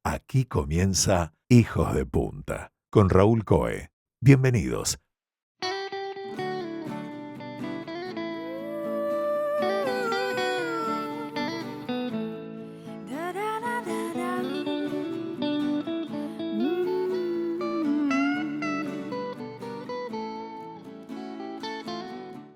Aquí comienza Hijos de Punta con Raúl Coe. Bienvenidos.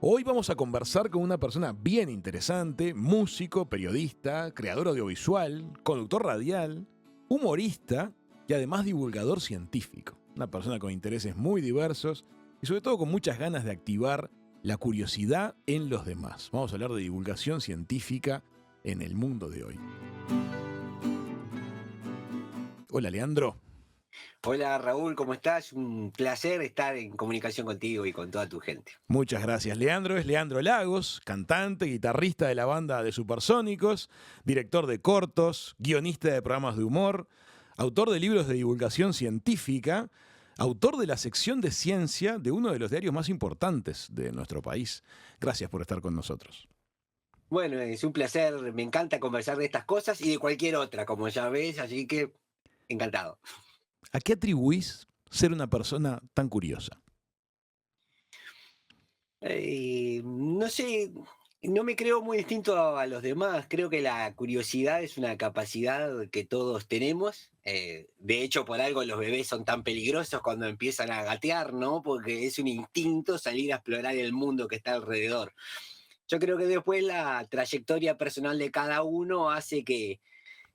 Hoy vamos a conversar con una persona bien interesante, músico, periodista, creador audiovisual, conductor radial, humorista y además divulgador científico. Una persona con intereses muy diversos y sobre todo con muchas ganas de activar la curiosidad en los demás. Vamos a hablar de divulgación científica en el mundo de hoy. Hola, Leandro. Hola Raúl, ¿cómo estás? Un placer estar en comunicación contigo y con toda tu gente. Muchas gracias. Leandro es Leandro Lagos, cantante, guitarrista de la banda de Supersónicos, director de cortos, guionista de programas de humor, autor de libros de divulgación científica, autor de la sección de ciencia de uno de los diarios más importantes de nuestro país. Gracias por estar con nosotros. Bueno, es un placer, me encanta conversar de estas cosas y de cualquier otra, como ya ves, así que encantado. ¿A qué atribuís ser una persona tan curiosa? No sé, no me creo muy distinto a los demás, creo que la curiosidad es una capacidad que todos tenemos. De hecho, por algo los bebés son tan peligrosos cuando empiezan a gatear, ¿no? Porque es un instinto salir a explorar el mundo que está alrededor. Yo creo que después la trayectoria personal de cada uno hace que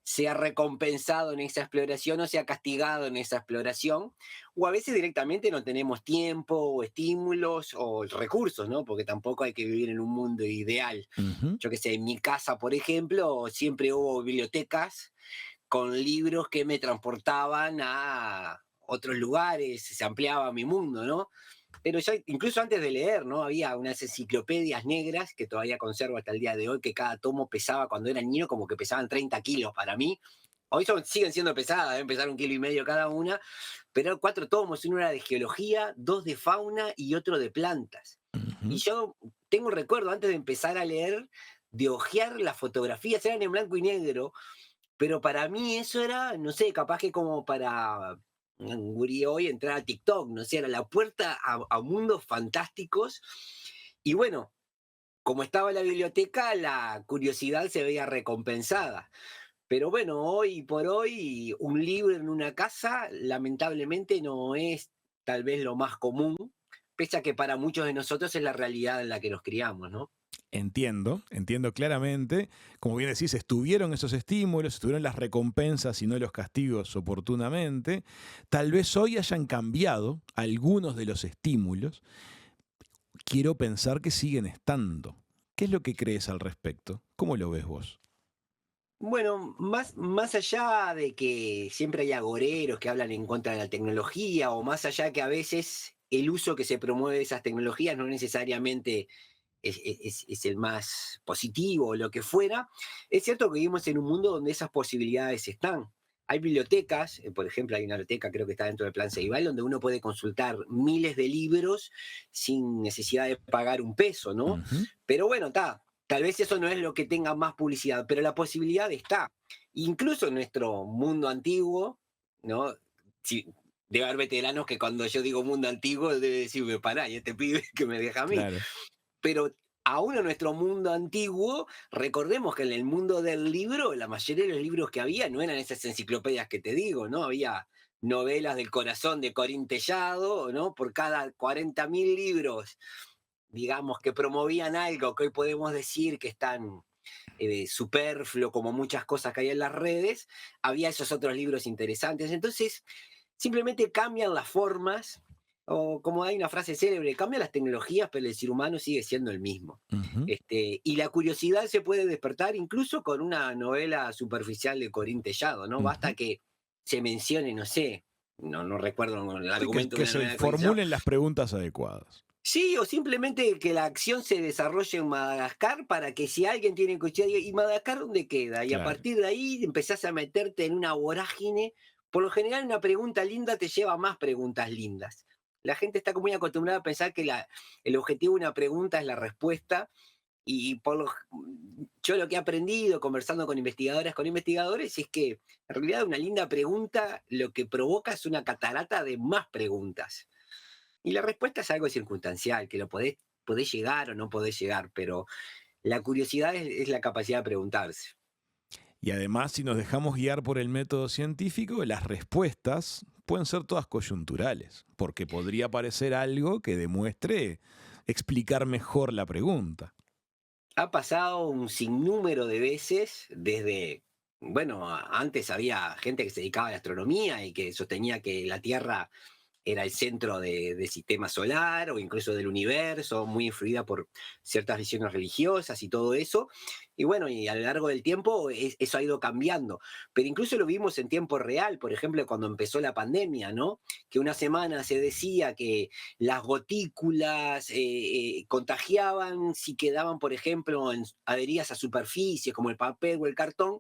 sea recompensado en esa exploración o sea castigado en esa exploración, o a veces directamente no tenemos tiempo o estímulos o recursos, ¿no? Porque tampoco hay que vivir en un mundo ideal. Ujú. Yo que sé, en mi casa, por ejemplo, siempre hubo bibliotecas con libros que me transportaban a otros lugares, se ampliaba mi mundo, ¿no? Pero ya incluso antes de leer, ¿no? Había unas enciclopedias negras que todavía conservo hasta el día de hoy, que cada tomo pesaba cuando era niño como que pesaban 30 kilos para mí. Hoy siguen siendo pesadas, deben pesar 1,5 kilos cada una, pero eran 4 tomos, uno era de geología, dos de fauna y otro de plantas. Y Ujú. yo tengo un recuerdo antes de empezar a leer de hojear las fotografías, eran en blanco y negro, pero para mí eso era, no sé, capaz que como para un gurí hoy entrar a TikTok, no sé, era la puerta a mundos fantásticos. Y bueno, como estaba en la biblioteca, la curiosidad se veía recompensada. Pero bueno, hoy por hoy, un libro en una casa, lamentablemente no es tal vez lo más común, pese a que para muchos de nosotros es la realidad en la que nos criamos, ¿no? Entiendo claramente. Como bien decís, estuvieron esos estímulos, estuvieron las recompensas y no los castigos oportunamente. Tal vez hoy hayan cambiado algunos de los estímulos. Quiero pensar que siguen estando. ¿Qué es lo que crees al respecto? ¿Cómo lo ves vos? Bueno, más allá de que siempre hay agoreros que hablan en contra de la tecnología, o más allá que a veces el uso que se promueve de esas tecnologías no necesariamente es el más positivo o lo que fuera, es cierto que vivimos en un mundo donde esas posibilidades están. Hay bibliotecas, por ejemplo, hay una biblioteca, creo que está dentro del Plan Ceibal, donde uno puede consultar miles de libros sin necesidad de pagar un peso, ¿no? Ujú. Pero bueno, tal vez eso no es lo que tenga más publicidad, pero la posibilidad está. Incluso en nuestro mundo antiguo, ¿no? Si, debe haber veteranos que cuando yo digo mundo antiguo debe decirme, pará, y este pibe que me deja a mí. Claro. Pero aún en nuestro mundo antiguo, recordemos que en el mundo del libro, la mayoría de los libros que había no eran esas enciclopedias que te digo, ¿no? Había novelas del corazón de Corín Tellado, ¿no? Por cada 40.000 libros, digamos, que promovían algo que hoy podemos decir que están superfluo, como muchas cosas que hay en las redes, había esos otros libros interesantes. Entonces, simplemente cambian las formas, o como hay una frase célebre, cambian las tecnologías, pero el ser humano sigue siendo el mismo. Ujú. Y la curiosidad se puede despertar incluso con una novela superficial de Corín Tellado, ¿no? Basta Ujú. que se mencione, no sé, no recuerdo el Sí, argumento de que una se novela de Corín Tellado. formulen las preguntas adecuadas. Sí, o simplemente que la acción se desarrolle en Madagascar para que si alguien tiene curiosidad, diga, ¿y Madagascar dónde queda? Y a Claro. partir de ahí empezás a meterte en una vorágine. Por lo general, una pregunta linda te lleva a más preguntas lindas. La gente está como muy acostumbrada a pensar que el objetivo de una pregunta es la respuesta, Y yo lo que he aprendido conversando con investigadoras, con investigadores, es que en realidad una linda pregunta lo que provoca es una catarata de más preguntas. Y la respuesta es algo circunstancial, que podés llegar o no podés llegar, pero la curiosidad es la capacidad de preguntarse. Y además, si nos dejamos guiar por el método científico, las respuestas pueden ser todas coyunturales, porque podría aparecer algo que demuestre explicar mejor la pregunta. Ha pasado un sinnúmero de veces desde, bueno, antes había gente que se dedicaba a la astronomía y que sostenía que la Tierra era el centro del sistema solar o incluso del universo, muy influida por ciertas visiones religiosas y todo eso. Y bueno, y a lo largo del tiempo eso ha ido cambiando. Pero incluso lo vimos en tiempo real, por ejemplo, cuando empezó la pandemia, ¿no? Que una semana se decía que las gotículas contagiaban si quedaban, por ejemplo, adheridas a superficies como el papel o el cartón.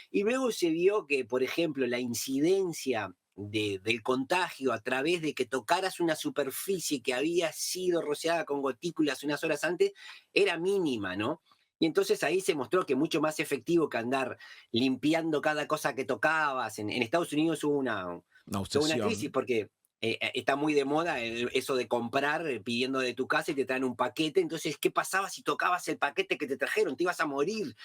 Y luego se vio que, por ejemplo, la incidencia del contagio a través de que tocaras una superficie que había sido rociada con gotículas unas horas antes era mínima, ¿no? Y entonces ahí se mostró que mucho más efectivo que andar limpiando cada cosa que tocabas. En Estados Unidos hubo Una toda una crisis obsesión. porque está muy de moda eso de comprar pidiendo de tu casa y te traen un paquete. Entonces, ¿qué pasaba si tocabas el paquete que te trajeron? Te ibas a morir.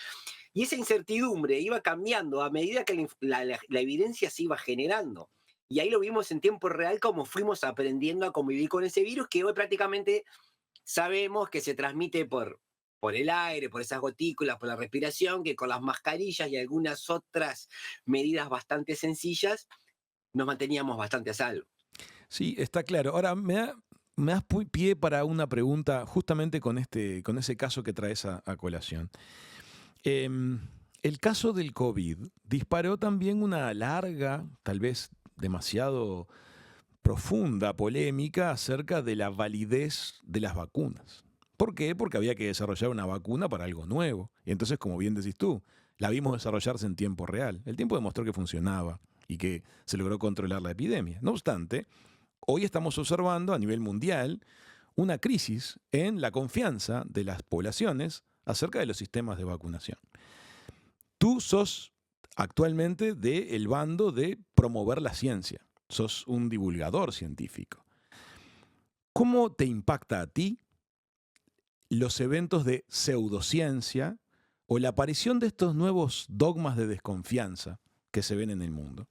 Y esa incertidumbre iba cambiando a medida que la evidencia se iba generando. Y ahí lo vimos en tiempo real como fuimos aprendiendo a convivir con ese virus que hoy prácticamente sabemos que se transmite por el aire, por esas gotículas, por la respiración, que con las mascarillas y algunas otras medidas bastante sencillas nos manteníamos bastante a salvo. Sí, está claro. Ahora, me das pie para una pregunta justamente con ese caso que traes a colación. Em, el caso del COVID disparó también una larga, tal vez demasiado profunda polémica acerca de la validez de las vacunas. ¿Por qué? Porque había que desarrollar una vacuna para algo nuevo. Y entonces, como bien decís tú, la vimos desarrollarse en tiempo real. El tiempo demostró que funcionaba y que se logró controlar la epidemia. No obstante, hoy estamos observando a nivel mundial una crisis en la confianza de las poblaciones acerca de los sistemas de vacunación. Tú sos actualmente del bando de promover la ciencia, sos un divulgador científico. ¿Cómo te impacta a ti los eventos de pseudociencia o la aparición de estos nuevos dogmas de desconfianza que se ven en el mundo?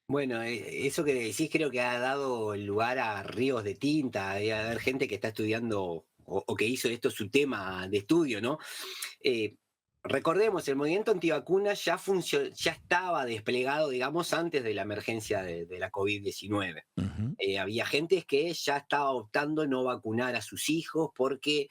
Bueno, eso que decís creo que ha dado lugar a ríos de tinta, a haber gente que está estudiando o que hizo esto su tema de estudio, ¿no? Eh, Recordemos, el movimiento antivacunas ya estaba desplegado, digamos, antes de la emergencia de la COVID-19. Ujú. Había gente que ya estaba optando no vacunar a sus hijos porque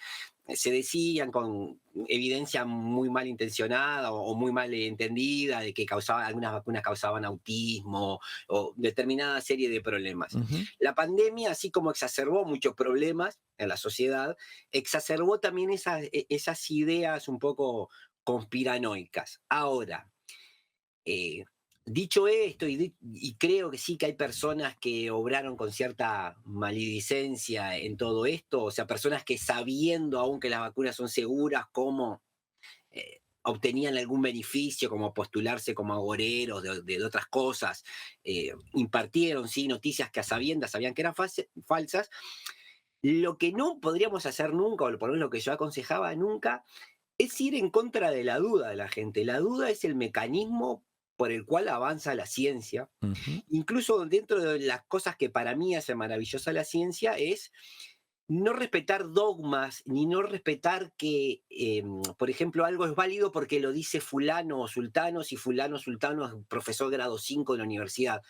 se decían con evidencia muy mal intencionada o muy mal entendida de que algunas vacunas causaban autismo o determinada serie de problemas. Ujú. La pandemia, así como exacerbó muchos problemas en la sociedad, exacerbó también esas ideas un poco conspiranoicas. Ahora, eh, dicho esto, y creo que sí que hay personas que obraron con cierta maledicencia en todo esto, o sea, personas que sabiendo aún que las vacunas son seguras, como obtenían algún beneficio, como postularse como agoreros de otras cosas, impartieron sí noticias que a sabiendas sabían que eran falsas. Lo que no podríamos hacer nunca, o por lo menos lo que yo aconsejaba nunca, es ir en contra de la duda de la gente. La duda es el mecanismo por el cual avanza la ciencia. Ujú. Incluso dentro de las cosas que para mí hace maravillosa la ciencia es no respetar dogmas, ni no respetar que, por ejemplo, algo es válido porque lo dice fulano o sultano, si fulano o sultano es profesor grado 5 de la universidad.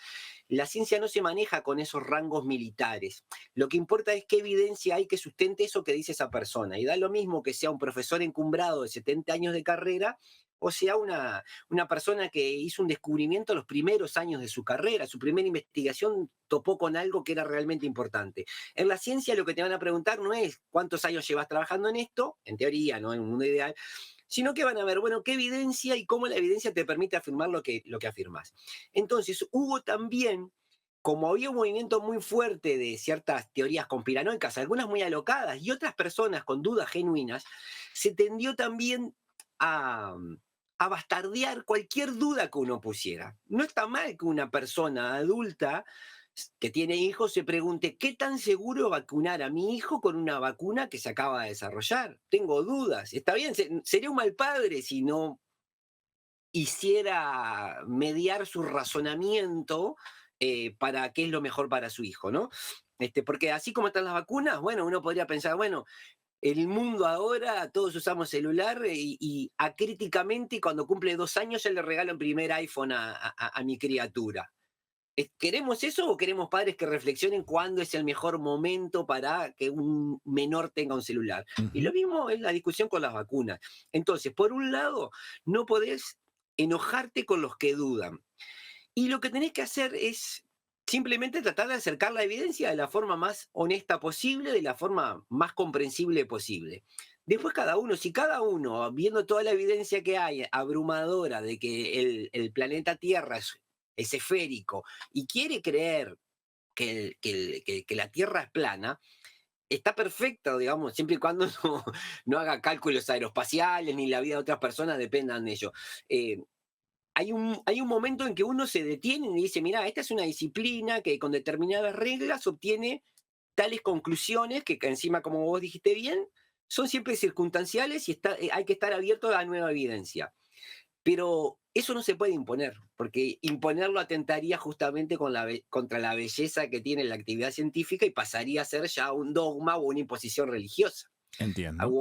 La ciencia no se maneja con esos rangos militares. Lo que importa es qué evidencia hay que sustente eso que dice esa persona. Y da lo mismo que sea un profesor encumbrado de 70 años de carrera o sea una persona que hizo un descubrimiento en los primeros años de su carrera, su primera investigación topó con algo que era realmente importante. En la ciencia lo que te van a preguntar no es cuántos años llevas trabajando en esto, en teoría, ¿no? En un mundo ideal, sino que van a ver, bueno, qué evidencia y cómo la evidencia te permite afirmar lo que afirmas. Entonces, hubo también como había un movimiento muy fuerte de ciertas teorías conspiranoicas, algunas muy alocadas y otras personas con dudas genuinas, se tendió también a, a bastardear cualquier duda que uno pusiera. No está mal que una persona adulta que tiene hijos se pregunte, ¿qué tan seguro vacunar a mi hijo con una vacuna que se acaba de desarrollar? Tengo dudas. Está bien, sería un mal padre si no hiciera mediar su razonamiento para qué es lo mejor para su hijo, ¿no? Porque así como están las vacunas, bueno, uno podría pensar, bueno, el mundo ahora, todos usamos celular y acríticamente cuando cumple 2 años ya le regalo el primer iPhone a mi criatura. ¿Queremos eso o queremos padres que reflexionen cuándo es el mejor momento para que un menor tenga un celular? Y Ujú. lo mismo es la discusión con las vacunas. Entonces, por un lado, no podés enojarte con los que dudan. Y lo que tenés que hacer es simplemente tratar de acercar la evidencia de la forma más honesta posible, de la forma más comprensible posible. Después cada uno, si cada uno, viendo toda la evidencia que hay, abrumadora de que el planeta Tierra es esférico y quiere creer que la Tierra es plana, está perfecto, digamos, siempre y cuando no haga cálculos aeroespaciales ni la vida de otras personas dependan de ello. Eh, hay un momento en que uno se detiene y dice, mira, esta es una disciplina que con determinadas reglas obtiene tales conclusiones que encima, como vos dijiste bien, son siempre circunstanciales y hay que estar abierto a la nueva evidencia. Pero eso no se puede imponer, porque imponerlo atentaría justamente contra la belleza que tiene la actividad científica y pasaría a ser ya un dogma o una imposición religiosa. Ah, Entiendo.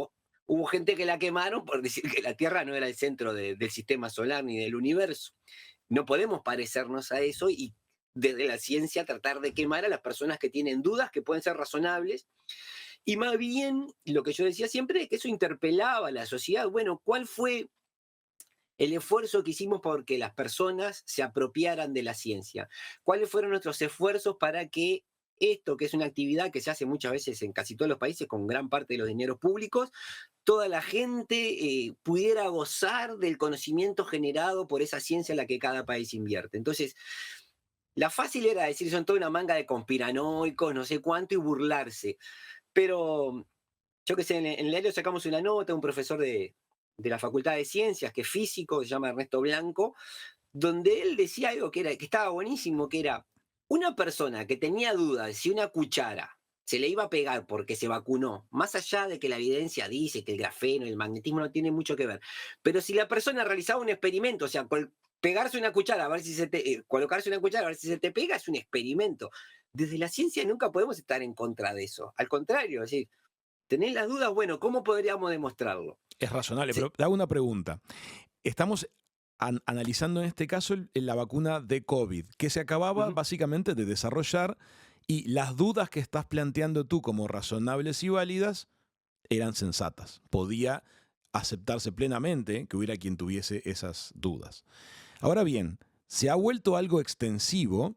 hubo gente que la quemaron por decir que la Tierra no era el centro del sistema solar ni del universo. No podemos parecernos a eso y desde la ciencia tratar de quemar a las personas que tienen dudas que pueden ser razonables. Y más bien, lo que yo decía siempre es que eso interpelaba a la sociedad. Bueno, ¿cuál fue el esfuerzo que hicimos porque las personas se apropiaran de la ciencia? ¿Cuáles fueron nuestros esfuerzos para que esto, que es una actividad que se hace muchas veces en casi todos los países con gran parte de los dineros públicos, toda la gente pudiera gozar del conocimiento generado por esa ciencia en la que cada país invierte? Entonces, la fácil era decir, son toda una manga de conspiranoicos, no sé cuánto, y burlarse. Pero yo qué sé, en el diario sacamos una nota, un profesor de la Facultad de Ciencias, que es físico, se llama Ernesto Blanco, donde él decía algo que estaba buenísimo, que era una persona que tenía dudas de si una cuchara se le iba a pegar porque se vacunó, más allá de que la evidencia dice que el grafeno y el magnetismo no tienen mucho que ver, pero si la persona realizaba un experimento, o sea, pegarse una cuchara a ver si colocarse una cuchara a ver si se te pega es un experimento. Desde la ciencia nunca podemos estar en contra de eso. Al contrario, es decir, tenés las dudas, bueno, ¿cómo podríamos demostrarlo? Es razonable, Se- pero te hago una pregunta. Estamos analizando en este caso la vacuna de COVID, que se acababa Ujú. básicamente de desarrollar y las dudas que estás planteando tú como razonables y válidas eran sensatas. Podía aceptarse plenamente que hubiera quien tuviese esas dudas. Ahora bien, se ha vuelto algo extensivo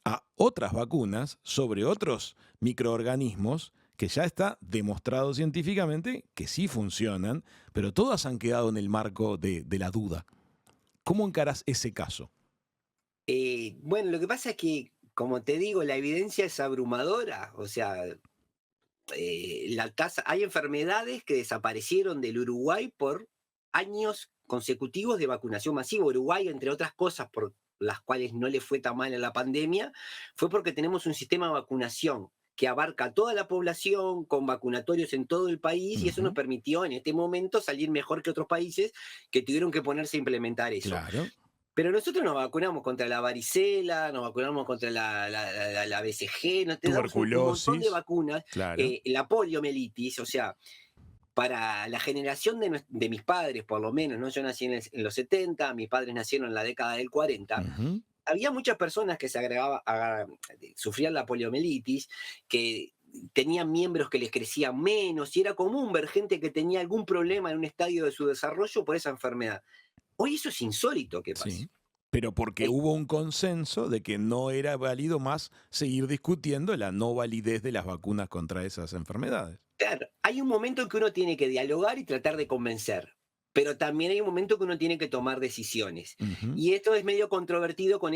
a otras vacunas sobre otros microorganismos que ya está demostrado científicamente que sí funcionan, pero todas han quedado en el marco de la duda. ¿Cómo encaras ese caso? bueno, lo que pasa es que, como te digo, la evidencia es abrumadora. O sea, hay enfermedades que desaparecieron del Uruguay por años consecutivos de vacunación masiva. Uruguay, entre otras cosas por las cuales no le fue tan mal en la pandemia, fue porque tenemos un sistema de vacunación que abarca a toda la población con vacunatorios en todo el país y eso nos Ujú, permitió en este momento salir mejor que otros países que tuvieron que ponerse a implementar eso. claro. Pero nosotros nos vacunamos contra la varicela, nos vacunamos contra la BCG, te damos un montón de Tuberculosis, vacunas, claro. la poliomielitis, o sea, para la generación de mis padres, por lo menos, ¿no? Yo nací en los 70, mis padres nacieron en la década del 40. Ujú. Había muchas personas que sufrían la poliomielitis, que tenían miembros que les crecían menos, y era común ver gente que tenía algún problema en un estadio de su desarrollo por esa enfermedad. Hoy eso es insólito que pase. Sí, pero porque hubo un consenso de que no era válido más seguir discutiendo la no validez de las vacunas contra esas enfermedades. Claro, hay un momento en que uno tiene que dialogar y tratar de convencer, pero también hay un momento que uno tiene que tomar decisiones. Ujú. Y esto es medio controvertido con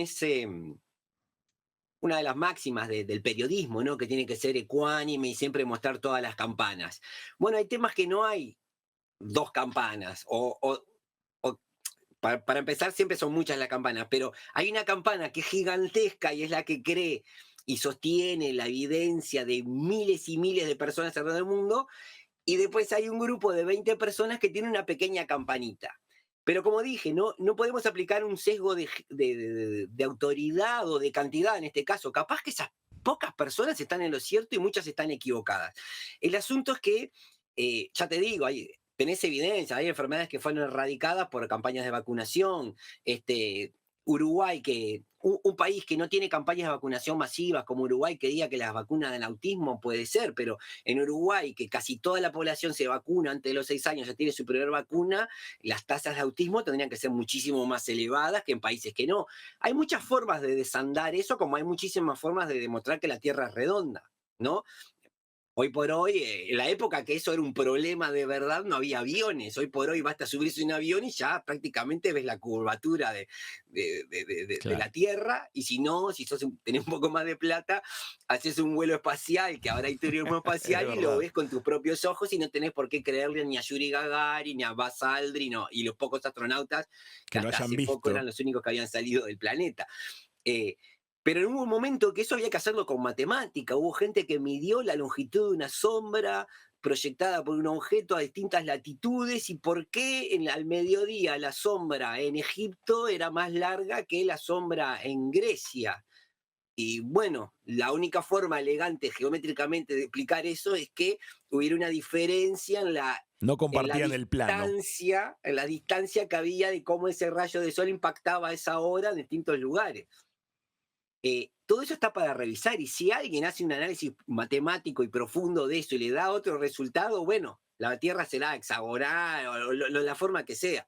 una de las máximas del periodismo, ¿no? Que tiene que ser ecuánime y siempre mostrar todas las campanas. Bueno, hay temas que no hay dos campanas, o para empezar siempre son muchas las campanas, pero hay una campana que es gigantesca y es la que cree y sostiene la evidencia de miles y miles de personas alrededor del mundo, y después hay un grupo de 20 personas que tiene una pequeña campanita. Pero como dije, no podemos aplicar un sesgo de autoridad o de cantidad en este caso. Capaz que esas pocas personas están en lo cierto y muchas están equivocadas. El asunto es que, ya te digo, tenés evidencia, hay enfermedades que fueron erradicadas por campañas de vacunación. Uruguay, un país que no tiene campañas de vacunación masivas como Uruguay, que diga que las vacunas del autismo puede ser, pero en Uruguay, que casi toda la población se vacuna antes de los 6 años, ya tiene su primera vacuna, las tasas de autismo tendrían que ser muchísimo más elevadas que en países que no. Hay muchas formas de desandar eso, como hay muchísimas formas de demostrar que la Tierra es redonda, ¿no? Hoy por hoy, en la época que eso era un problema de verdad, no había aviones. Hoy por hoy basta subirse a un avión y ya prácticamente ves la curvatura de Claro. la Tierra. Y si no, si tenés un poco más de plata, haces un vuelo espacial, que ahora hay turismo Es espacial, y lo verdad. ves con tus propios ojos y no tenés por qué creerle ni a Yuri Gagarin, ni a Buzz Aldrin, y los pocos astronautas que Que lo hasta hayan hace poco eran visto. los únicos que habían salido del planeta. Eh, pero hubo un momento que eso había que hacerlo con matemática. Hubo gente que midió la longitud de una sombra proyectada por un objeto a distintas latitudes y por qué al mediodía la sombra en Egipto era más larga que la sombra en Grecia. Y bueno, la única forma elegante geométricamente de explicar eso es que hubiera una diferencia No en la compartían el plano. distancia, en la distancia que había de cómo ese rayo de sol impactaba a esa hora en distintos lugares. Todo eso está para revisar, y si alguien hace un análisis matemático y profundo de eso y le da otro resultado, bueno, la Tierra será hexagonal o la forma que sea.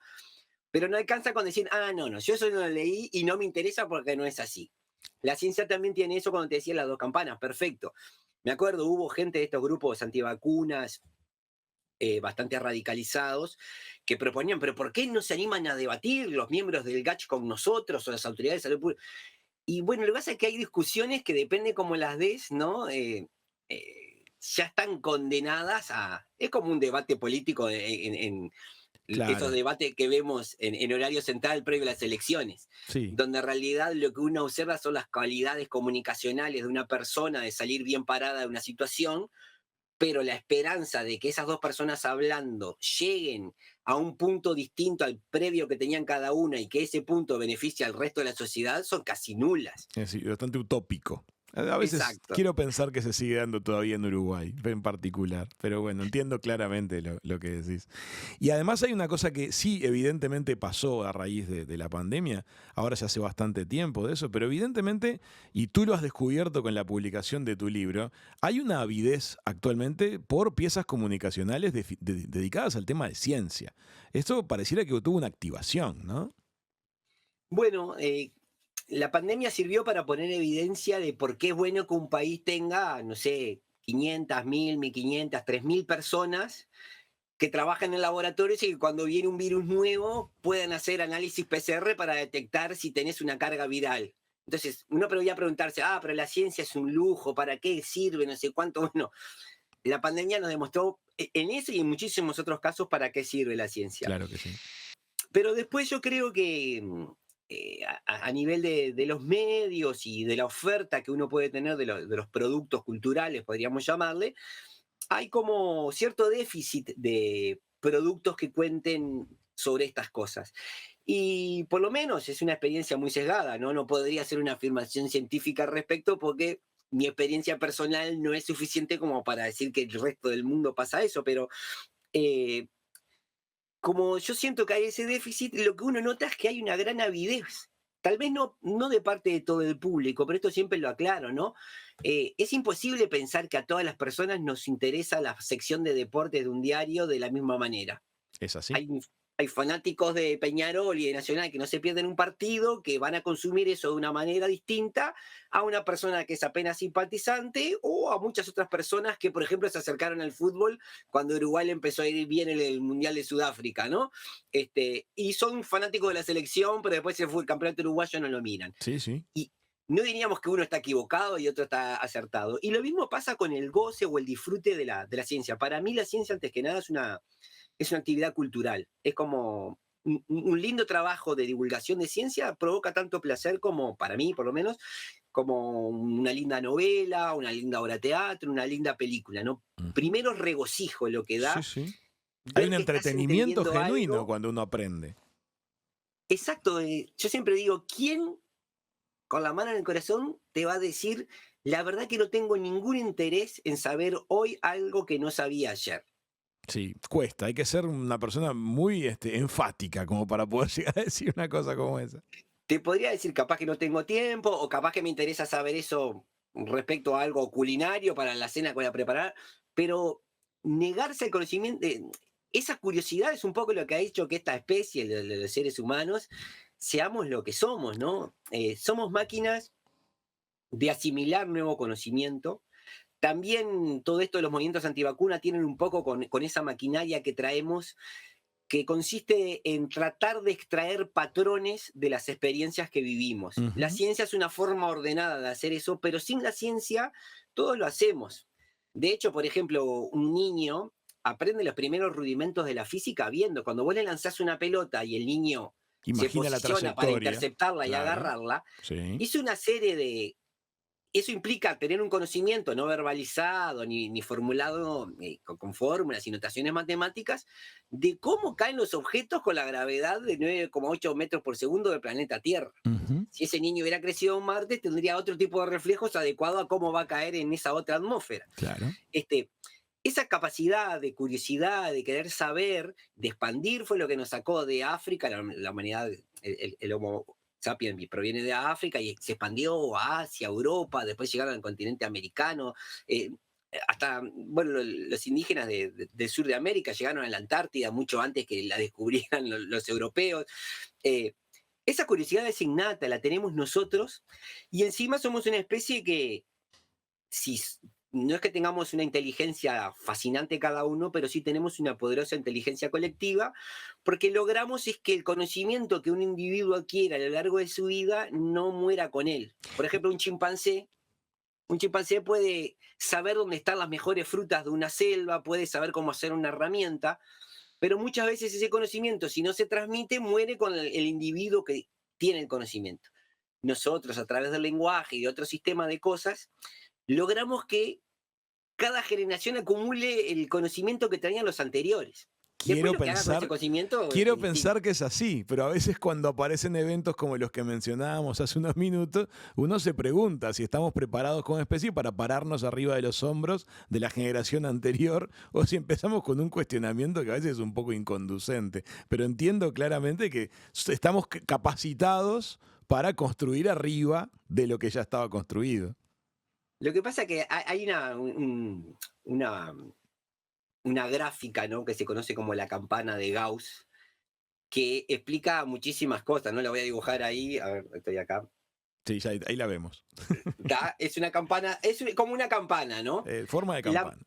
Pero no alcanza con decir, no, yo eso no lo leí y no me interesa porque no es así. La ciencia también tiene eso cuando te decía las dos campanas, perfecto. Me acuerdo, hubo gente de estos grupos antivacunas, bastante radicalizados, que proponían, pero ¿por qué no se animan a debatir los miembros del GACH con nosotros o las autoridades de salud pública? Y bueno, lo que pasa es que hay discusiones que depende cómo las des, ¿no? Ya están condenadas a... Es como un debate político en esos Claro. debates que vemos en horario central previo a las elecciones, Sí. donde en realidad lo que uno observa son las cualidades comunicacionales de una persona de salir bien parada de una situación, pero la esperanza de que esas dos personas hablando lleguen a un punto distinto al previo que tenían cada una y que ese punto beneficie al resto de la sociedad son casi nulas. Es decir, bastante utópico. A veces Exacto. quiero pensar que se sigue dando todavía en Uruguay, en particular. Pero bueno, entiendo claramente lo que decís. Y además hay una cosa que sí, evidentemente pasó a raíz de la pandemia. Ahora ya hace bastante tiempo de eso, pero evidentemente, y tú lo has descubierto con la publicación de tu libro, hay una avidez actualmente por piezas comunicacionales dedicadas al tema de ciencia. Esto pareciera que tuvo una activación, ¿no? Bueno, la pandemia sirvió para poner evidencia de por qué es bueno que un país tenga, no sé, 500, 1000, 1500, 3000 personas que trabajan en laboratorios y que cuando viene un virus nuevo puedan hacer análisis PCR para detectar si tenés una carga viral. Entonces, uno podría preguntarse, pero la ciencia es un lujo, ¿para qué sirve? No sé cuánto. Bueno, la pandemia nos demostró en eso y en muchísimos otros casos para qué sirve la ciencia. Claro que sí. Pero después yo creo que a nivel de los medios y de la oferta que uno puede tener de los productos culturales, podríamos llamarle, hay como cierto déficit de productos que cuenten sobre estas cosas. Y por lo menos es una experiencia muy sesgada, ¿no? No podría hacer una afirmación científica al respecto porque mi experiencia personal no es suficiente como para decir que el resto del mundo pasa eso, pero eh, como yo siento que hay ese déficit, lo que uno nota es que hay una gran avidez. Tal vez no de parte de todo el público, pero esto siempre lo aclaro, ¿no? Es imposible pensar que a todas las personas nos interesa la sección de deportes de un diario de la misma manera. ¿Es así? Hay, hay fanáticos de Peñarol y de Nacional que no se pierden un partido, que van a consumir eso de una manera distinta a una persona que es apenas simpatizante o a muchas otras personas que, por ejemplo, se acercaron al fútbol cuando Uruguay le empezó a ir bien en el Mundial de Sudáfrica, ¿no? Y son fanáticos de la selección, pero después se fue el campeonato uruguayo, no lo miran. Sí, sí. Y, no diríamos que uno está equivocado y otro está acertado. Y lo mismo pasa con el goce o el disfrute de la ciencia. Para mí la ciencia, antes que nada, es una actividad cultural. Es como un lindo trabajo de divulgación de ciencia provoca tanto placer como, para mí por lo menos, como una linda novela, una linda obra de teatro, una linda película, ¿no? Ujú. Primero regocijo lo que Sí, da sí. Hay ver un que estás entretenimiento entendiendo genuino algo. cuando uno aprende. Exacto, yo siempre digo, ¿quién con la mano en el corazón te va a decir, la verdad que no tengo ningún interés en saber hoy algo que no sabía ayer? Sí, cuesta. Hay que ser una persona muy enfática como para poder llegar a decir una cosa como esa. Te podría decir capaz que no tengo tiempo o capaz que me interesa saber eso respecto a algo culinario para la cena que voy a preparar, pero negarse el conocimiento, esa curiosidad es un poco lo que ha hecho que esta especie, de los seres humanos, seamos lo que somos, ¿no? Somos máquinas de asimilar nuevo conocimiento. También todo esto de los movimientos antivacuna tienen un poco con esa maquinaria que traemos, que consiste en tratar de extraer patrones de las experiencias que vivimos. La Ujú. ciencia es una forma ordenada de hacer eso, pero sin la ciencia todos lo hacemos. De hecho, por ejemplo, un niño aprende los primeros rudimentos de la física viendo. Cuando vos le lanzás una pelota y el niño se Imagina la posiciona para trayectoria. interceptarla y Claro. agarrarla, Sí. es una serie de, eso implica tener un conocimiento no verbalizado ni formulado con fórmulas y notaciones matemáticas de cómo caen los objetos con la gravedad de 9,8 metros por segundo del planeta Tierra. Ujú. Si ese niño hubiera crecido en Marte, tendría otro tipo de reflejos adecuado a cómo va a caer en esa otra atmósfera. Claro. Este, esa capacidad de curiosidad, de querer saber, de expandir, fue lo que nos sacó de África. La humanidad, el Homo sapiens proviene de África y se expandió a Asia, Europa, después llegaron al continente americano. eh, Hasta, bueno, los indígenas del sur de América llegaron a la Antártida mucho antes que la descubrieran los europeos. Eh, esa curiosidad es innata, la tenemos nosotros, y encima somos una especie que, si no es que tengamos una inteligencia fascinante cada uno, pero sí tenemos una poderosa inteligencia colectiva, porque logramos es que el conocimiento que un individuo adquiere a lo largo de su vida no muera con él. Por ejemplo, un chimpancé puede saber dónde están las mejores frutas de una selva, puede saber cómo hacer una herramienta, pero muchas veces ese conocimiento, si no se transmite, muere con el individuo que tiene el conocimiento. Nosotros, a través del lenguaje y de otro sistema de cosas, logramos que cada generación acumule el conocimiento que tenían los anteriores. Después Quiero lo que haga con ese pensar, conocimiento es quiero distinto. pensar que es así, pero a veces cuando aparecen eventos como los que mencionábamos hace unos minutos, uno se pregunta si estamos preparados como especie para pararnos arriba de los hombros de la generación anterior o si empezamos con un cuestionamiento que a veces es un poco inconducente. Pero entiendo claramente que estamos capacitados para construir arriba de lo que ya estaba construido. Lo que pasa es que hay una, una gráfica, ¿no?, que se conoce como la campana de Gauss, que explica muchísimas cosas. No la voy a dibujar ahí, a ver, estoy acá. Sí, ya ahí la vemos. Es una campana, como una campana, ¿no? Forma de La, campana.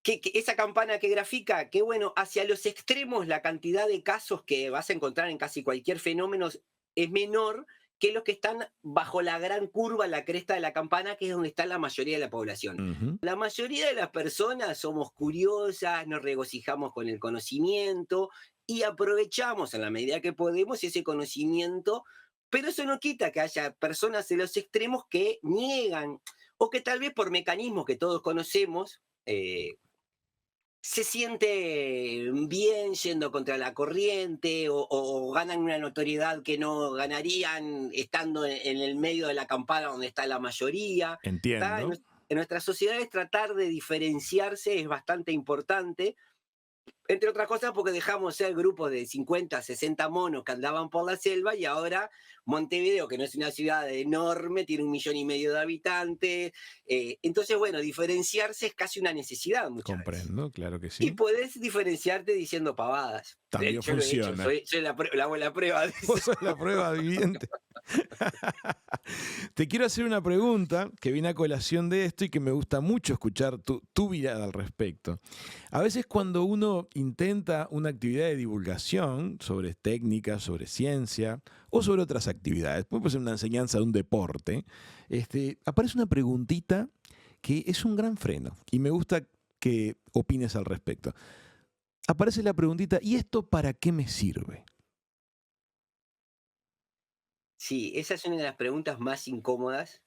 esa campana que grafica que, bueno, hacia los extremos la cantidad de casos que vas a encontrar en casi cualquier fenómeno es menor que los que están bajo la gran curva, la cresta de la campana, que es donde está la mayoría de la población. Ujú. La mayoría de las personas somos curiosas, nos regocijamos con el conocimiento y aprovechamos en la medida que podemos ese conocimiento, pero eso no quita que haya personas en los extremos que niegan o que tal vez por mecanismos que todos conocemos, se siente bien yendo contra la corriente o ganan una notoriedad que no ganarían estando en el medio de la campana donde está la mayoría. ¿Tá? Entiendo. En nuestras sociedades tratar de diferenciarse es bastante importante, entre otras cosas porque dejamos ser grupos de 50, 60 monos que andaban por la selva y ahora Montevideo, que no es una ciudad enorme, tiene 1,5 millones de habitantes. Entonces, bueno, diferenciarse es casi una necesidad muchas veces. Comprendo, claro que Y sí. puedes diferenciarte diciendo pavadas. También Yo lo he hecho, funciona. soy la, hago la prueba de Vos eso. sos la prueba viviente. Te quiero hacer una pregunta que viene a colación de esto y que me gusta mucho escuchar tu mirada al respecto. A veces cuando uno intenta una actividad de divulgación sobre técnicas, sobre ciencia o sobre otras actividades, puede ser una enseñanza de un deporte, aparece una preguntita que es un gran freno y me gusta que opines al respecto. Aparece la preguntita, ¿y esto para qué me sirve? Sí, esa es una de las preguntas más incómodas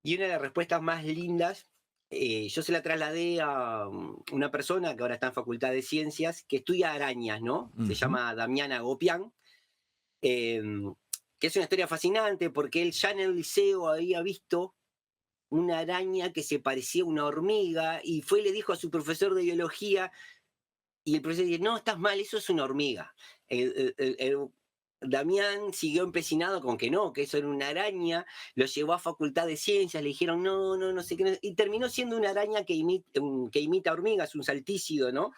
y una de las respuestas más lindas. Yo se la trasladé a una persona que ahora está en Facultad de Ciencias, que estudia arañas, ¿no? Se Ujú. llama Damián Agopián, em, que es una historia fascinante porque él ya en el liceo había visto una araña que se parecía a una hormiga y fue y le dijo a su profesor de biología y el profesor dice, no, estás mal, eso es una hormiga. Damián siguió empecinado con que no, que eso era una araña, lo llevó a Facultad de Ciencias, le dijeron no, no, no sé qué, y terminó siendo una araña que imita hormigas, un saltícido, ¿no?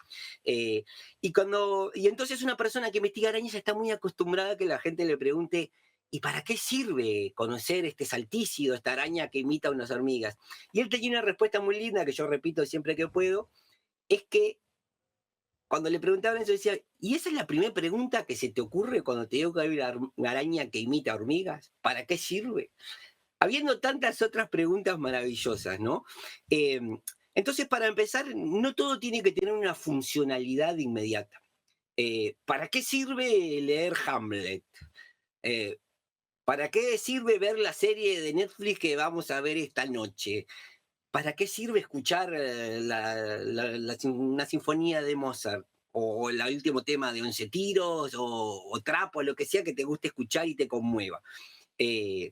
Eh, y entonces una persona que investiga arañas está muy acostumbrada a que la gente le pregunte, ¿y para qué sirve conocer este saltícido, esta araña que imita unas hormigas? Y él tenía una respuesta muy linda que yo repito siempre que puedo, es que cuando le preguntaban eso decía, ¿y esa es la primera pregunta que se te ocurre cuando te digo que hay una araña que imita hormigas? ¿Para qué sirve? Habiendo tantas otras preguntas maravillosas, ¿no? Eh, entonces, para empezar, no todo tiene que tener una funcionalidad inmediata. ¿Para qué sirve leer Hamlet? Eh, ¿Para qué sirve ver la serie de Netflix que vamos a ver esta noche? ¿Para qué sirve escuchar una sinfonía de Mozart? O el último tema de Once Tiros, o Trapo, lo que sea que te guste escuchar y te conmueva. Eh,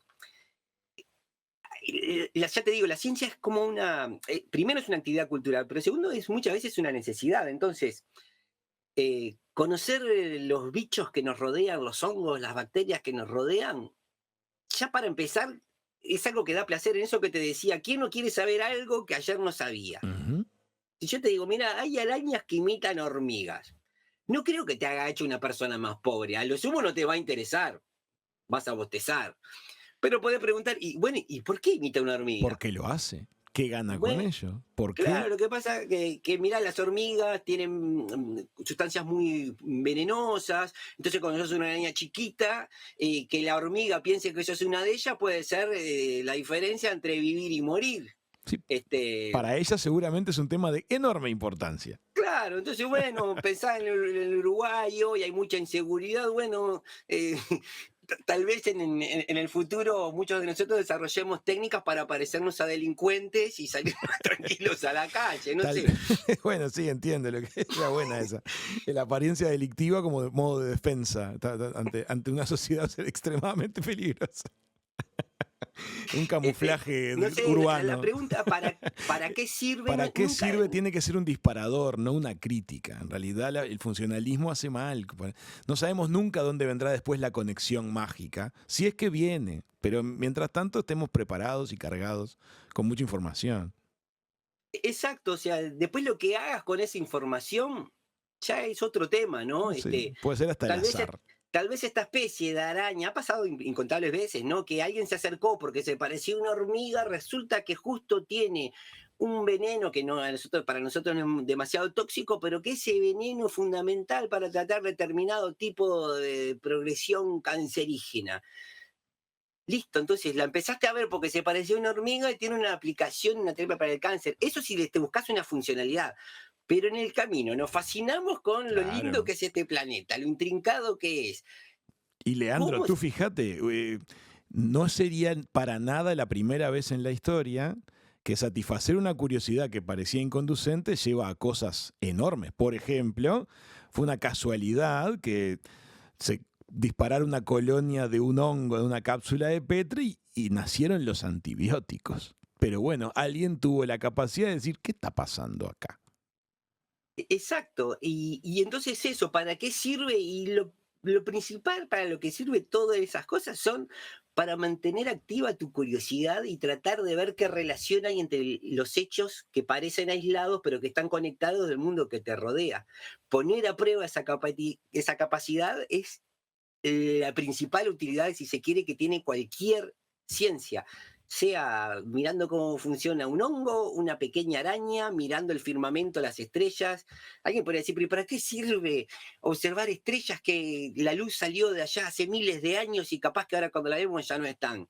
ya te digo, la ciencia es como primero es una actividad cultural, pero segundo es muchas veces una necesidad. Entonces, conocer los bichos que nos rodean, los hongos, las bacterias que nos rodean, ya para empezar, es algo que da placer. En eso que te decía, ¿quién no quiere saber algo que ayer no sabía? Ujú. Si yo te digo, mira, hay arañas que imitan hormigas, no creo que te haga hecho una persona más pobre. A lo sumo no te va a interesar, vas a bostezar. Pero podés preguntar, y bueno, ¿y por qué imita una ¿Por hormiga? qué lo hace? ¿Qué gana con Bueno, ello? ¿Por claro, qué? lo que pasa es que mirá, las hormigas tienen sustancias muy venenosas, entonces cuando sos una araña chiquita, que la hormiga piense que sos una de ellas, puede ser la diferencia entre vivir y morir. Sí, Este, para ella seguramente es un tema de enorme importancia. Claro, entonces, bueno, pensá en el Uruguay hoy hay mucha inseguridad, bueno, tal vez en el futuro muchos de nosotros desarrollemos técnicas para parecernos a delincuentes y salir más tranquilos a la calle, no Tal, sé. bueno, sí, entiendo lo que era buena esa. La apariencia delictiva como modo de defensa ante una sociedad extremadamente peligrosa. Un Este, camuflaje no sé, la urbano. pregunta para qué sirve, ¿Para qué nunca, sirve? Tiene que ser un disparador, no una crítica. En realidad el funcionalismo hace mal. No sabemos nunca dónde vendrá después la conexión mágica, si es que viene. Pero mientras tanto estemos preparados y cargados con mucha información. exacto, o sea, después lo que hagas con esa información ya es otro tema, ¿no? Sí, puede ser hasta el Tal vez, azar. tal vez esta especie de araña, ha pasado incontables veces, ¿no? Que alguien se acercó porque se parecía a una hormiga, resulta que justo tiene un veneno que no, para nosotros no es demasiado tóxico, pero que ese veneno es fundamental para tratar determinado tipo de progresión cancerígena. Listo, entonces la empezaste a ver porque se parecía a una hormiga y tiene una aplicación, una terapia para el cáncer. Eso sí, te buscas una funcionalidad. Pero en el camino nos fascinamos con lo lindo Claro. que es este planeta, lo intrincado que es. Y Leandro, ¿Cómo tú es? fíjate, no sería para nada la primera vez en la historia que satisfacer una curiosidad que parecía inconducente lleva a cosas enormes. Por ejemplo, fue una casualidad que se disparara una colonia de un hongo de una cápsula de Petri y nacieron los antibióticos. Pero bueno, alguien tuvo la capacidad de decir, ¿qué está pasando acá? Exacto. Y entonces eso, ¿para qué sirve? Y lo principal para lo que sirve todas esas cosas son para mantener activa tu curiosidad y tratar de ver qué relación hay entre los hechos que parecen aislados pero que están conectados del mundo que te rodea. Poner a prueba esa capacidad es la principal utilidad, si se quiere, que tiene cualquier ciencia. sea mirando cómo funciona un hongo, una pequeña araña, mirando el firmamento, las estrellas. Alguien podría decir, pero ¿y para qué sirve observar estrellas que la luz salió de allá hace miles de años y capaz que ahora cuando la vemos ya no están?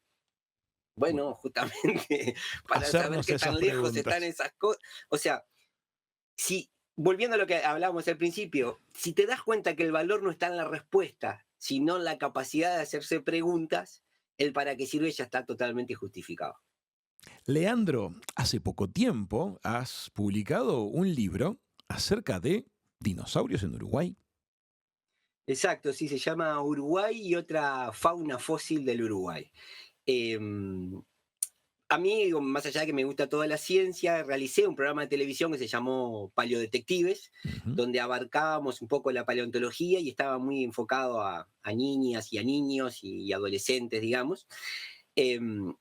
Bu- Bueno, justamente para saber Hacernos qué esas tan lejos están preguntas. esas cosas. O sea, si, volviendo a lo que hablábamos al principio, si te das cuenta que el valor no está en la respuesta, sino en la capacidad de hacerse preguntas, el para qué sirve ya está totalmente justificado. Leandro, hace poco tiempo has publicado un libro acerca de dinosaurios en Uruguay. Exacto, sí, se llama Uruguay y otra fauna fósil del Uruguay. Em, a mí, digo, más allá de que me gusta toda la ciencia, realicé un programa de televisión que se llamó Paleodetectives, Ujú. donde abarcábamos un poco la paleontología y estaba muy enfocado a niñas y a niños y adolescentes, digamos. Em,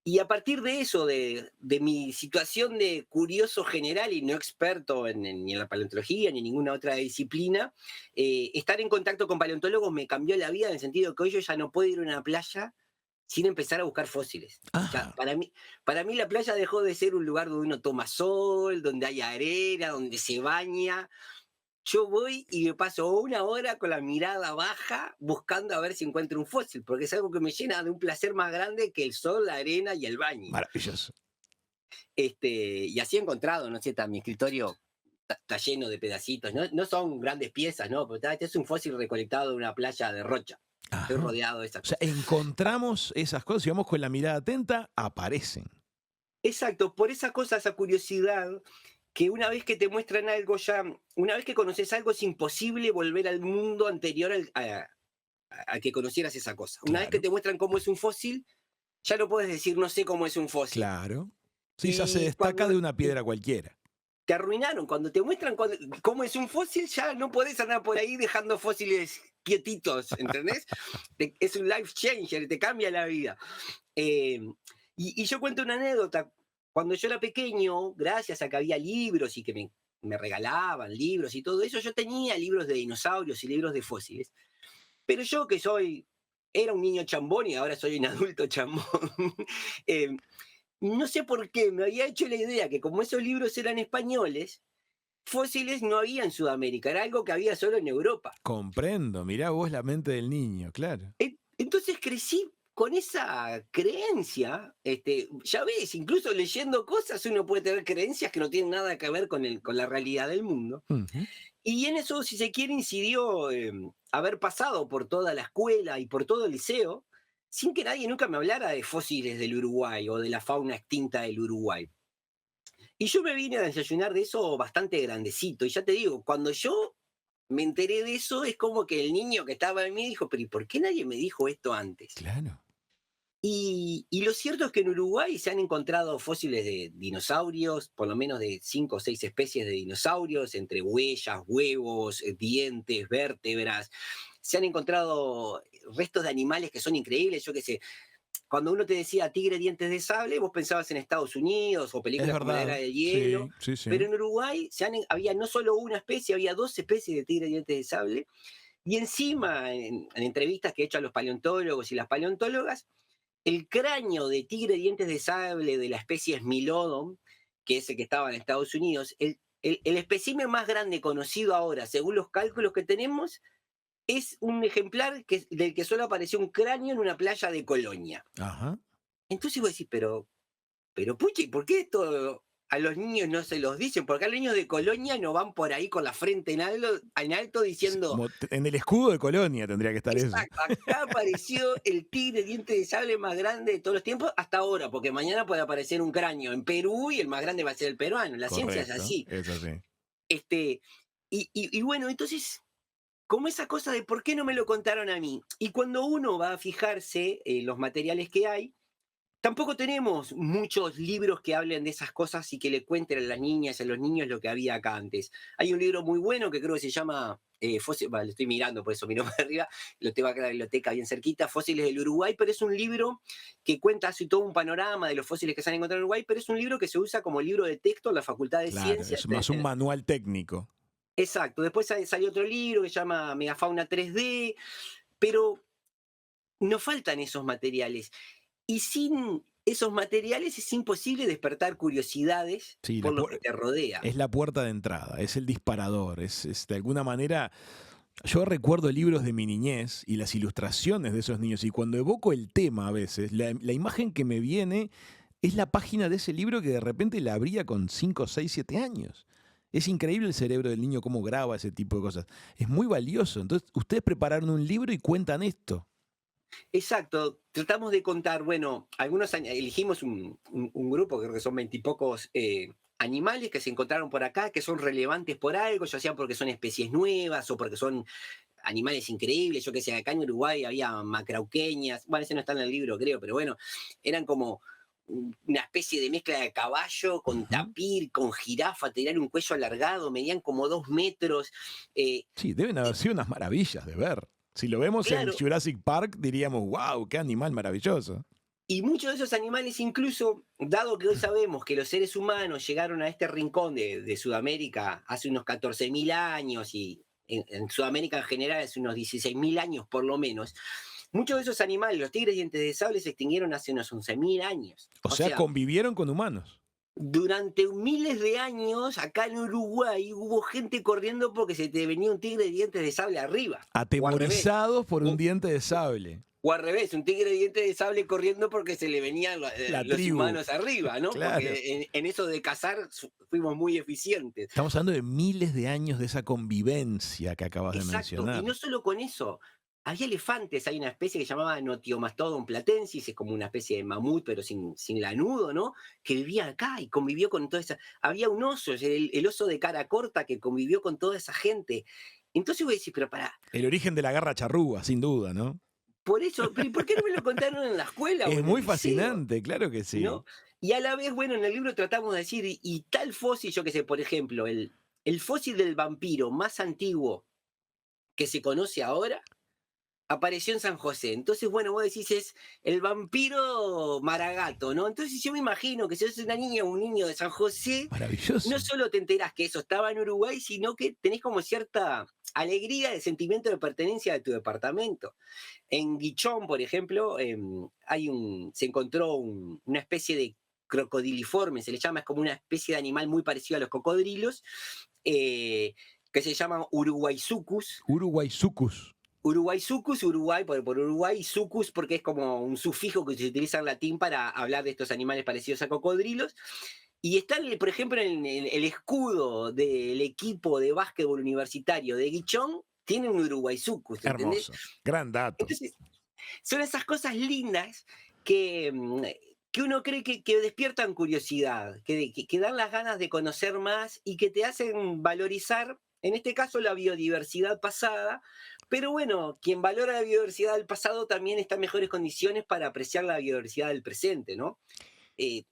y a partir de eso, de mi situación de curioso general y no experto ni en la paleontología ni en ninguna otra disciplina, estar en contacto con paleontólogos me cambió la vida en el sentido que hoy yo ya no puedo ir a una playa sin empezar a buscar fósiles. Ya, Ah, para mí la playa dejó de ser un lugar donde uno toma sol, donde hay arena, donde se baña. Yo voy y me paso una hora con la mirada baja buscando a ver si encuentro un fósil, porque es algo que me llena de un placer más grande que el sol, la arena y el baño. maravilloso. Y así he encontrado, ¿no es cierto? Mi escritorio está lleno de pedacitos, ¿no? No son grandes piezas, ¿no? Pero este es un fósil recolectado de una playa de Rocha. Estoy Ajá. rodeado de esas O sea, cosas. encontramos esas cosas y vamos con la mirada atenta, aparecen. Exacto, por esa cosa, esa curiosidad, que una vez que te muestran algo ya, una vez que conoces algo, es imposible volver al mundo anterior a que conocieras esa cosa. Una vez que Claro, te muestran cómo es un fósil, ya no puedes decir no sé cómo es un fósil. claro. Sí, ya se Y destaca cuando de una piedra cualquiera. te arruinaron, cuando te muestran cómo es un fósil, ya no podés andar por ahí dejando fósiles quietitos, ¿entendés? Es un life changer, te cambia la vida. Eh, y yo cuento una anécdota. Cuando yo era pequeño, gracias a que había libros y que me regalaban libros y todo eso, yo tenía libros de dinosaurios y libros de fósiles. Pero yo que era un niño chambón y ahora soy un adulto chambón, eh, no sé por qué me había hecho la idea que como esos libros eran españoles, fósiles no había en Sudamérica, era algo que había solo en Europa. Comprendo, mirá vos la mente del niño, claro. Entonces crecí con esa creencia, ya ves, incluso leyendo cosas uno puede tener creencias que no tienen nada que ver con la realidad del mundo. Ujú. Y en eso, si se quiere, incidió haber pasado por toda la escuela y por todo el liceo, sin que nadie nunca me hablara de fósiles del Uruguay o de la fauna extinta del Uruguay. Y yo me vine a desayunar de eso bastante grandecito. Y ya te digo, cuando yo me enteré de eso, es como que el niño que estaba en mí dijo, pero ¿y por qué nadie me dijo esto antes? Claro. Y lo cierto es que en Uruguay se han encontrado fósiles de dinosaurios, por lo menos de 5 o 6 especies de dinosaurios, entre huellas, huevos, dientes, vértebras. Se han encontrado restos de animales que son increíbles. Yo qué sé, cuando uno te decía tigre dientes de sable, vos pensabas en Estados Unidos o Es películas como La Era verdad. del Hielo, Sí, sí, sí. pero en Uruguay había no solo una especie, había 2 especies de tigre dientes de sable. Y encima, en entrevistas que he hecho a los paleontólogos y las paleontólogas, el cráneo de tigre dientes de sable de la especie Smilodon, que es el que estaba en Estados Unidos, el espécimen más grande conocido ahora, según los cálculos que tenemos, es un ejemplar del que solo apareció un cráneo en una playa de Colonia. Ajá. Entonces vos decís, pero Puchi, ¿por qué esto a los niños no se los dicen? Porque a los niños de Colonia no van por ahí con la frente en alto Sí, diciendo, como en el escudo de Colonia tendría que estar eso. exacto, acá apareció el tigre diente de sable más grande de todos los tiempos hasta ahora, porque mañana puede aparecer un cráneo en Perú y el más grande va a ser el peruano. La ciencia es Correcto, así. es así. Este, y bueno, entonces, como esa cosa de por qué no me lo contaron a mí. Y cuando uno va a fijarse en los materiales que hay, tampoco tenemos muchos libros que hablen de esas cosas y que le cuenten a las niñas y a los niños lo que había acá antes. Hay un libro muy bueno que creo que se llama, lo estoy mirando, por eso miro para arriba, lo tengo acá en la biblioteca bien cerquita, Fósiles del Uruguay, pero es un libro que cuenta así todo un panorama de los fósiles que se han encontrado en Uruguay, pero es un libro que se usa como libro de texto en la Facultad de Claro, Ciencias. es más un manual técnico. Exacto, después salió otro libro que se llama Megafauna 3D, pero nos faltan esos materiales. Y sin esos materiales es imposible despertar curiosidades Sí, por lo que te rodea. es la puerta de entrada, es el disparador, es de alguna manera. Yo recuerdo libros de mi niñez y las ilustraciones de esos niños, y cuando evoco el tema a veces, la imagen que me viene es la página de ese libro que de repente la abría con 5, 6, 7 años. Es increíble el cerebro del niño cómo graba ese tipo de cosas. Es muy valioso. Entonces, ustedes prepararon un libro y cuentan esto. Exacto, tratamos de contar, bueno, elegimos un grupo, creo que son veintipocos animales que se encontraron por acá, que son relevantes por algo, ya sea porque son especies nuevas o porque son animales increíbles. Yo que sé, acá en Uruguay había macrauqueñas, bueno, ese no está en el libro, creo, pero bueno, eran como una especie de mezcla de caballo con Ujú. tapir, con jirafa, tenían un cuello alargado, medían como 2 metros. eh, Sí, deben haber sido unas maravillas de ver. Si lo vemos en claro, Jurassic Park, diríamos, wow, qué animal maravilloso. y muchos de esos animales, incluso, dado que hoy sabemos que los seres humanos llegaron a este rincón de Sudamérica hace unos 14.000 años y en Sudamérica en general hace unos 16.000 años por lo menos, muchos de esos animales, los tigres dientes de sable, se extinguieron hace unos 11.000 años. O O sea, sea, convivieron con humanos. durante miles de años, acá en Uruguay, hubo gente corriendo porque se te venía un tigre de dientes de sable arriba, o al revés. Atemorizados por un O, diente de sable. o al revés, un tigre de dientes de sable corriendo porque se le venían La los tribu. humanos arriba, ¿no? Claro. Porque en eso de cazar fuimos muy eficientes. Estamos hablando de miles de años de esa convivencia que acabas de Exacto, y mencionar. no solo con eso. Había elefantes, hay una especie que se llamaba Notiomastodon platensis, es como una especie de mamut, pero sin lanudo, ¿no? Que vivía acá y convivió con toda esa. Había un oso, el oso de cara corta, que convivió con toda esa gente. Entonces voy a decir, pero pará, El origen de la garra charrúa, sin duda, ¿no? por eso, pero ¿y por qué no me lo contaron en la escuela o Es en el muy liceo? fascinante, claro que sí. ¿No? Y a la vez, bueno, en el libro tratamos de decir, y tal fósil, yo que sé, por ejemplo, el fósil del vampiro más antiguo que se conoce ahora, apareció en San José. Entonces, bueno, vos decís, es el vampiro Maragato, ¿no? Entonces yo me imagino que si sos una niña o un niño de San José, no Maravilloso. solo te enterás que eso estaba en Uruguay, sino que tenés como cierta alegría de sentimiento de pertenencia de tu departamento. En Guichón, por ejemplo, se encontró una especie de crocodiliforme, se le llama, es como una especie de animal muy parecido a los cocodrilos, eh, que se llama Uruguaysucus. Uruguay sucus. Uruguaysucus, Uruguay por Uruguay, y sucus porque es como un sufijo que se utiliza en latín para hablar de estos animales parecidos a cocodrilos. Y está, por ejemplo, en el escudo del equipo de básquetbol universitario de Guichón, tiene un Uruguaysucus, ¿entendés? Hermoso. Gran dato. Entonces, son esas cosas lindas que, que uno cree que despiertan curiosidad, que dan las ganas de conocer más y que te hacen valorizar, en este caso, la biodiversidad pasada. Pero bueno, quien valora la biodiversidad del pasado también está en mejores condiciones para apreciar la biodiversidad del presente, ¿no? Eh,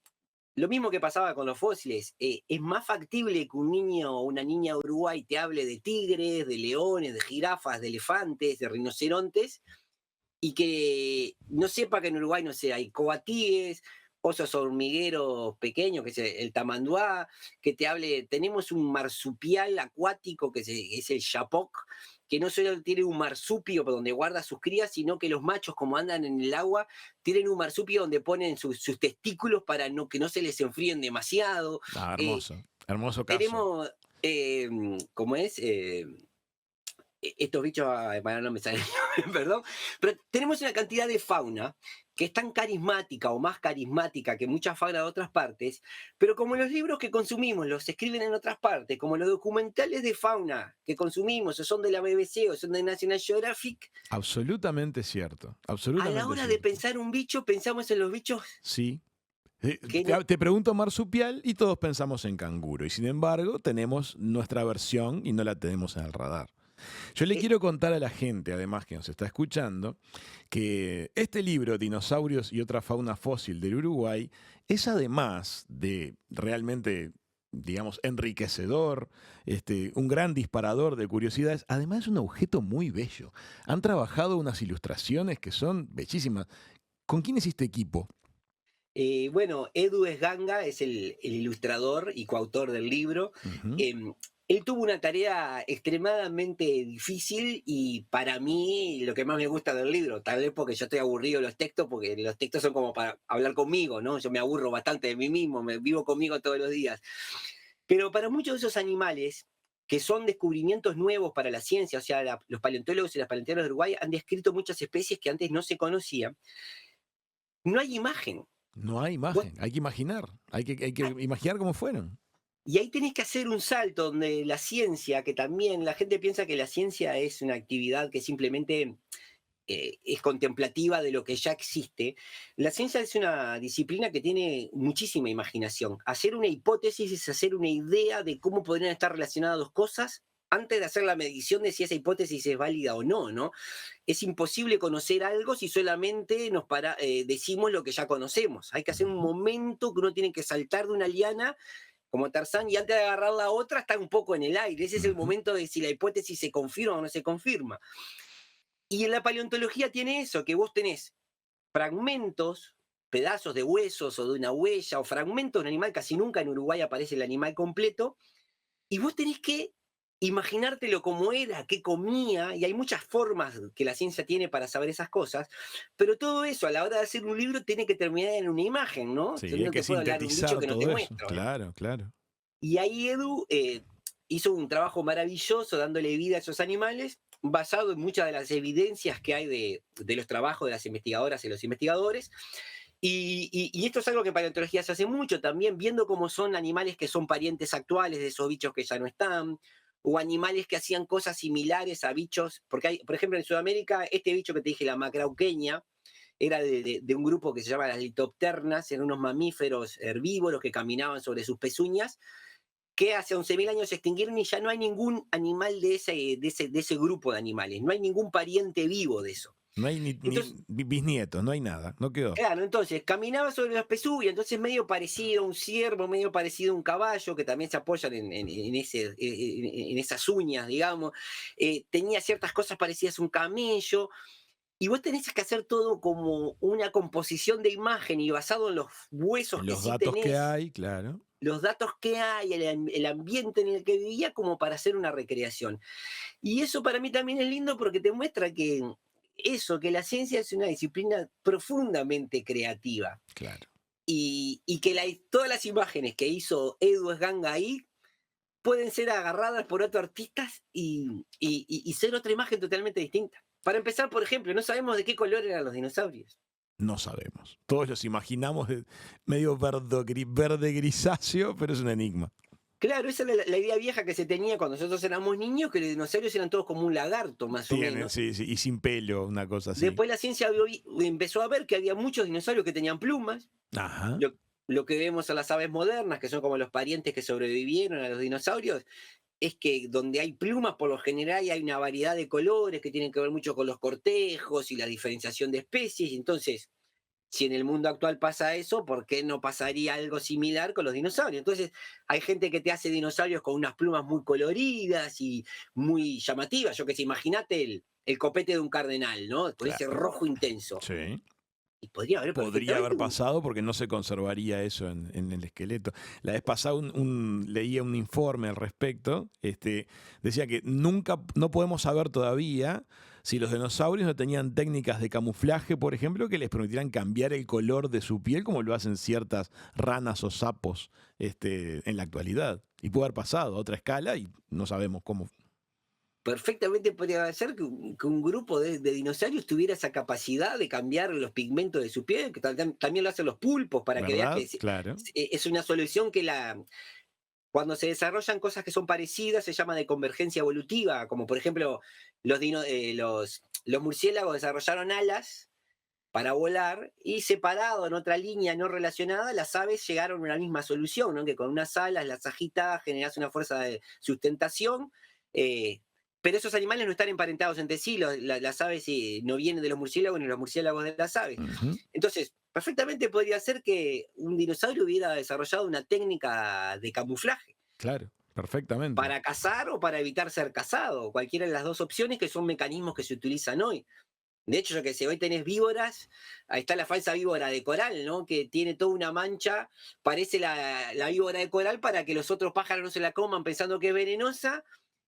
lo mismo que pasaba con los fósiles, es más factible que un niño o una niña de Uruguay te hable de tigres, de leones, de jirafas, de elefantes, de rinocerontes, y que no sepa que en Uruguay, no sé, hay coatíes, osos hormigueros pequeños, que es el tamanduá, que te hable, tenemos un marsupial acuático que es el chapoc, que no solo tiene un marsupio donde guarda sus crías, sino que los machos, como andan en el agua, tienen un marsupio donde ponen sus testículos para que no se les enfríen demasiado. Ah, Eh, hermoso. Hermoso caso. tenemos, ¿cómo es? Estos bichos, bueno, no me salen, perdón, pero tenemos una cantidad de fauna que es tan carismática o más carismática que mucha fauna de otras partes, pero como los libros que consumimos los escriben en otras partes, como los documentales de fauna que consumimos o son de la BBC o son de National Geographic, Absolutamente cierto. a la Absolutamente hora de cierto. pensar un bicho pensamos en los bichos Sí. que no. Te pregunto marsupial y todos pensamos en canguro. Y sin embargo, tenemos nuestra versión y no la tenemos en el radar. Yo le eh, quiero contar a la gente, además que nos está escuchando, que este libro, Dinosaurios y otra fauna fósil del Uruguay, es además de realmente, digamos, enriquecedor, un gran disparador de curiosidades, además es un objeto muy bello. Han trabajado unas ilustraciones que son bellísimas. ¿Con quién es este equipo? Bueno, Edu Esganga es el ilustrador y coautor del libro. Ujú. Em, Él tuvo una tarea extremadamente difícil y para mí lo que más me gusta del libro, tal vez porque yo estoy aburrido de los textos, porque los textos son como para hablar conmigo, ¿no? Yo me aburro bastante de mí mismo, me vivo conmigo todos los días. Pero para muchos de esos animales, que son descubrimientos nuevos para la ciencia, o sea, los paleontólogos y las paleontólogos de Uruguay han descrito muchas especies que antes no se conocían, no hay imagen. No hay Vos- imagen, hay que imaginar, hay que imaginar cómo fueron. Y ahí tenés que hacer un salto donde la ciencia, que también la gente piensa que la ciencia es una actividad que simplemente es contemplativa de lo que ya existe. La ciencia es una disciplina que tiene muchísima imaginación. Hacer una hipótesis es hacer una idea de cómo podrían estar relacionadas dos cosas antes de hacer la medición de si esa hipótesis es válida o no, ¿no? Es imposible conocer algo si solamente decimos lo que ya conocemos. Hay que hacer un Ujú. momento que uno tiene que saltar de una liana como Tarzán, y antes de agarrar la otra está un poco en el aire. Ese es el Ujú. momento de si la hipótesis se confirma o no se confirma. Y en la paleontología tiene eso, que vos tenés fragmentos, pedazos de huesos o de una huella, o fragmentos de un animal, casi nunca en Uruguay aparece el animal completo, y vos tenés que imaginártelo cómo era, qué comía, y hay muchas formas que la ciencia tiene para saber esas cosas, pero todo eso a la hora de hacer un libro tiene que terminar en una imagen, ¿no? Yo Sí, hay no que te puedo hablar de un bicho sintetizar que no te todo eso. muestro, ¿no? Claro, claro. Y ahí Edu hizo un trabajo maravilloso dándole vida a esos animales, basado en muchas de las evidencias que hay de los trabajos de las investigadoras y los investigadores. Y esto es algo que en paleontología se hace mucho también, viendo cómo son animales que son parientes actuales de esos bichos que ya no están, o animales que hacían cosas similares a bichos, porque hay, por ejemplo, en Sudamérica, este bicho que te dije, la macrauqueña, era de un grupo que se llama las litopternas, eran unos mamíferos herbívoros que caminaban sobre sus pezuñas, que hace 11.000 años se extinguieron y ya no hay ningún animal de ese grupo de animales, no hay ningún pariente vivo de eso. No hay ni Entonces, bisnietos, no hay nada, no quedó. claro, entonces caminaba sobre las pezuñas, entonces medio parecido a un ciervo, medio parecido a un caballo, que también se apoyan en esas uñas, digamos. Tenía ciertas cosas parecidas a un camello, y vos tenés que hacer todo como una composición de imagen y basado en los huesos En que los sí datos que tenés, hay, claro. los datos que hay, el ambiente en el que vivía, como para hacer una recreación. Y eso para mí también es lindo porque te muestra que eso, que la ciencia es una disciplina profundamente creativa Claro. y que todas las imágenes que hizo Edu Ganga ahí pueden ser agarradas por otros artistas y ser otra imagen totalmente distinta. Para empezar, por ejemplo, no sabemos de qué color eran los dinosaurios. No sabemos. Todos los imaginamos medio verde grisáceo, pero es un enigma. Claro, esa era la idea vieja que se tenía cuando nosotros éramos niños, que los dinosaurios eran todos como un lagarto, más o Tienen, menos. sí, sí, y sin pelo, una cosa así. Después la ciencia empezó a ver que había muchos dinosaurios que tenían plumas, Ajá. lo que vemos a las aves modernas, que son como los parientes que sobrevivieron a los dinosaurios, es que donde hay plumas, por lo general hay una variedad de colores que tienen que ver mucho con los cortejos y la diferenciación de especies. Entonces, si en el mundo actual pasa eso, ¿por qué no pasaría algo similar con los dinosaurios? Entonces, hay gente que te hace dinosaurios con unas plumas muy coloridas y muy llamativas. Yo que sé, imagínate el copete de un cardenal, ¿no? Con ese Claro. rojo intenso. Sí. Y podría haber Podría haber perfectamente pasado porque no se conservaría eso en el esqueleto. La vez pasada leía un informe al respecto. Decía que no podemos saber todavía si los dinosaurios no tenían técnicas de camuflaje, por ejemplo, que les permitieran cambiar el color de su piel, como lo hacen ciertas ranas o sapos en la actualidad. Y puede haber pasado a otra escala y no sabemos cómo. perfectamente podría ser que un grupo de dinosaurios tuviera esa capacidad de cambiar los pigmentos de su piel, que también lo hacen los pulpos, para que veas que ¿Verdad? Claro. es una solución que cuando se desarrollan cosas que son parecidas se llama de convergencia evolutiva, como por ejemplo los murciélagos desarrollaron alas para volar y separado en otra línea no relacionada, las aves llegaron a una misma solución, ¿no? Que con unas alas las agitas, generas una fuerza de sustentación, eh, pero esos animales no están emparentados entre sí, las aves no vienen de los murciélagos ni los murciélagos de las aves. Ujú. Entonces, perfectamente podría ser que un dinosaurio hubiera desarrollado una técnica de camuflaje Claro, perfectamente. para cazar o para evitar ser cazado, cualquiera de las dos opciones que son mecanismos que se utilizan hoy. De hecho, yo que sé, hoy tenés víboras, ahí está la falsa víbora de coral, ¿no? Que tiene toda una mancha, parece la víbora de coral para que los otros pájaros no se la coman pensando que es venenosa,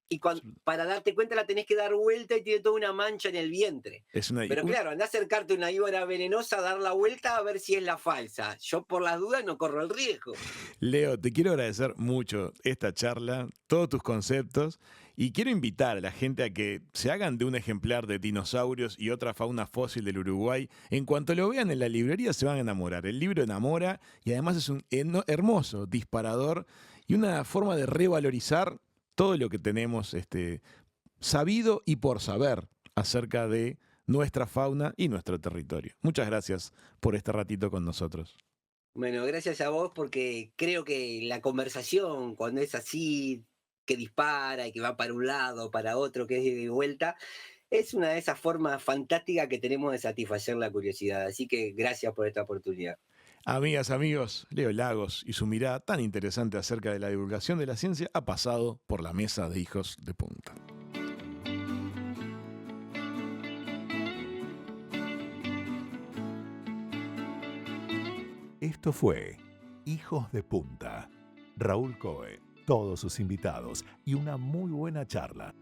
y para darte cuenta la tenés que dar vuelta y tiene toda una mancha en el vientre. Es una, Pero claro, anda a acercarte a una víbora venenosa, dar la vuelta a ver si es la falsa. Yo por las dudas no corro el riesgo. Leo, te quiero agradecer mucho esta charla, todos tus conceptos, y quiero invitar a la gente a que se hagan de un ejemplar de dinosaurios y otra fauna fósil del Uruguay. En cuanto lo vean en la librería se van a enamorar. El libro enamora y además es un hermoso disparador y una forma de revalorizar todo lo que tenemos sabido y por saber acerca de nuestra fauna y nuestro territorio. Muchas gracias por este ratito con nosotros. Bueno, gracias a vos porque creo que la conversación, cuando es así, que dispara y que va para un lado, para otro, que es de ida y vuelta, es una de esas formas fantásticas que tenemos de satisfacer la curiosidad. Así que gracias por esta oportunidad. Amigas, amigos, Leo Lagos y su mirada tan interesante acerca de la divulgación de la ciencia ha pasado por la mesa de Hijos de Punta. Esto fue Hijos de Punta. Raúl Coe, todos sus invitados y una muy buena charla.